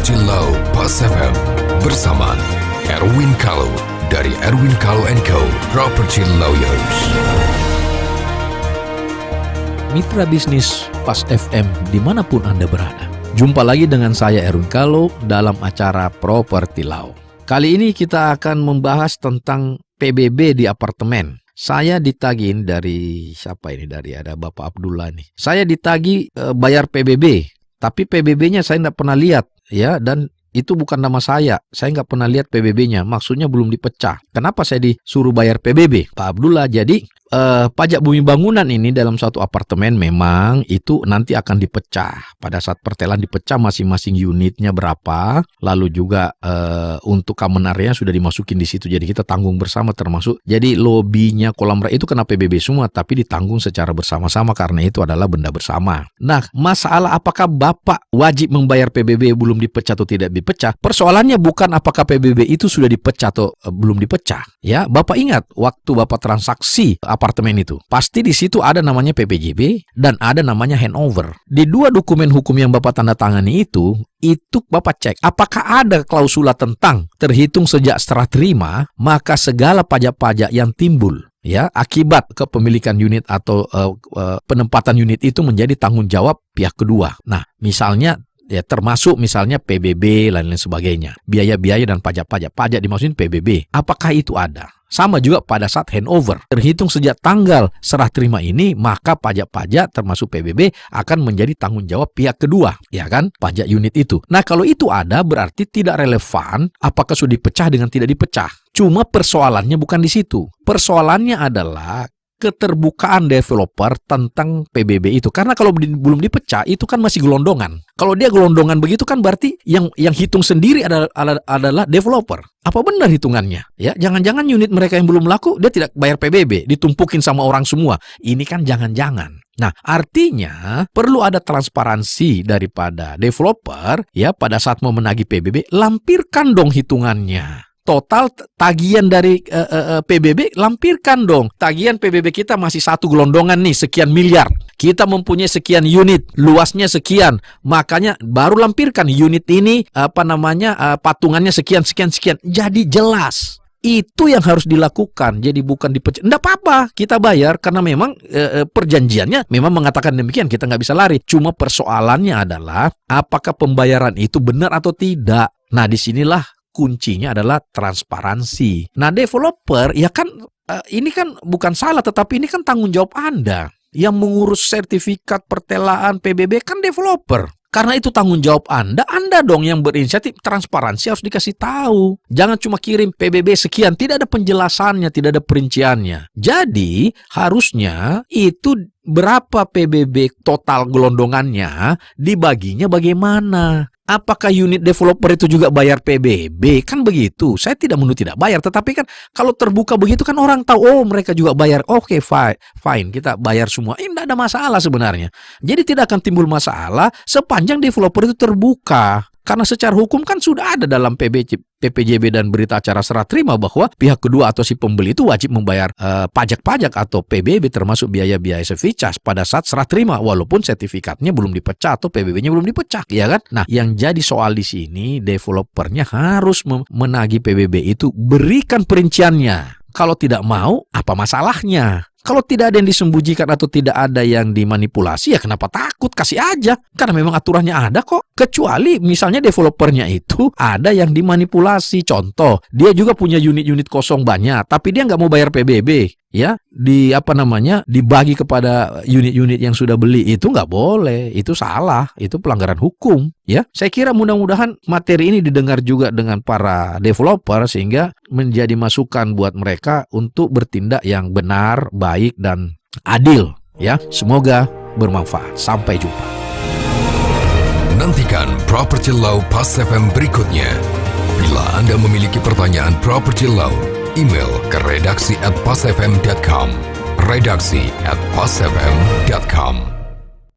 Property Law Pas FM bersama Erwin Kalau dari Erwin Kalau & Co. Property Lawyers. Mitra bisnis Pas FM dimanapun Anda berada. Jumpa lagi dengan saya Erwin Kalau dalam acara Property Law. Kali ini kita akan membahas tentang PBB di apartemen. Saya ditagih dari siapa ini? Dari ada Bapak Abdullah nih. Saya ditagih bayar PBB, tapi PBB-nya saya tidak pernah lihat ya, dan itu bukan nama saya nggak pernah lihat PBB-nya, maksudnya belum dipecah. Kenapa saya disuruh bayar PBB? Pak Abdullah, jadi pajak bumi bangunan ini dalam satu apartemen memang itu nanti akan dipecah. Pada saat pertelan dipecah masing-masing unitnya berapa, lalu juga untuk common area sudah dimasukin di situ, jadi kita tanggung bersama termasuk. Jadi lobinya, kolam renang itu kena PBB semua, tapi ditanggung secara bersama-sama karena itu adalah benda bersama. Nah, masalah apakah Bapak wajib membayar PBB belum dipecah atau tidak dipecah? Persoalannya bukan apakah PBB itu sudah dipecah atau belum dipecah. Ya, Bapak ingat waktu Bapak transaksi apartemen itu, pasti di situ ada namanya PPJB dan ada namanya handover. Di dua dokumen hukum yang Bapak tanda tangani itu Bapak cek apakah ada klausula tentang terhitung sejak serah terima, maka segala pajak-pajak yang timbul ya akibat kepemilikan unit atau penempatan unit itu menjadi tanggung jawab pihak kedua. Nah, misalnya ya termasuk misalnya PBB lain-lain sebagainya, biaya-biaya dan pajak dimaksudin PBB. Apakah itu ada? Sama juga pada saat handover. Terhitung sejak tanggal serah terima ini, maka pajak-pajak termasuk PBB akan menjadi tanggung jawab pihak kedua, ya kan? Pajak unit itu. Nah, kalau itu ada berarti tidak relevan apakah sudah dipecah dengan tidak dipecah. Cuma persoalannya bukan di situ. Persoalannya adalah keterbukaan developer tentang PBB itu. Karena kalau belum dipecah itu kan masih gelondongan. Kalau dia gelondongan begitu kan berarti yang hitung sendiri adalah developer. Apa benar hitungannya? Ya, jangan-jangan unit mereka yang belum laku dia tidak bayar PBB, ditumpukin sama orang semua. Ini kan jangan-jangan. Nah, artinya perlu ada transparansi daripada developer ya pada saat mau menagih PBB, lampirkan dong hitungannya. Total tagihan dari PBB, lampirkan dong. Tagihan PBB kita masih satu gelondongan nih, sekian miliar. Kita mempunyai sekian unit, luasnya sekian. Makanya baru lampirkan unit ini, patungannya sekian. Jadi jelas. Itu yang harus dilakukan. Jadi bukan dipecah. Nggak apa-apa, kita bayar karena memang perjanjiannya memang mengatakan demikian. Kita nggak bisa lari. Cuma persoalannya adalah apakah pembayaran itu benar atau tidak. Nah, disinilah kuncinya adalah transparansi. Nah, developer ya kan ini kan bukan salah, tetapi ini kan tanggung jawab Anda. Yang mengurus sertifikat pertelaan PBB kan developer. Karena itu tanggung jawab Anda dong yang berinisiatif. Transparansi harus dikasih tahu. Jangan cuma kirim PBB sekian, tidak ada penjelasannya, tidak ada perinciannya. Jadi harusnya itu berapa PBB total gelondongannya, dibaginya bagaimana? Apakah unit developer itu juga bayar PBB? Kan begitu. Saya tidak menuntut tidak bayar, tetapi kan kalau terbuka begitu kan orang tahu, oh mereka juga bayar. Oke, fine, kita bayar semua. Ini tidak ada masalah sebenarnya. Jadi tidak akan timbul masalah sepanjang developer itu terbuka. Karena secara hukum kan sudah ada dalam PPJB dan berita acara serah terima bahwa pihak kedua atau si pembeli itu wajib membayar pajak-pajak atau PBB termasuk biaya-biaya servicas pada saat serah terima walaupun sertifikatnya belum dipecah atau PBB-nya belum dipecah, ya kan? Nah, yang jadi soal di sini developernya harus menagih PBB itu, berikan perinciannya. Kalau tidak mau, apa masalahnya? Kalau tidak ada yang disembunyikan atau tidak ada yang dimanipulasi, ya kenapa takut? Kasih aja. Karena memang aturannya ada kok. Kecuali misalnya developernya itu ada yang dimanipulasi. Contoh, dia juga punya unit-unit kosong banyak, tapi dia nggak mau bayar PBB. Ya, dibagi kepada unit-unit yang sudah beli, itu nggak boleh, itu salah, itu pelanggaran hukum. Ya, saya kira mudah-mudahan materi ini didengar juga dengan para developer sehingga menjadi masukan buat mereka untuk bertindak yang benar, baik dan adil. Ya, semoga bermanfaat. Sampai jumpa. Nantikan Property Law Pas FM berikutnya. Bila Anda memiliki pertanyaan Property Law, email ke redaksi@pasfm.com. redaksi@pasfm.com.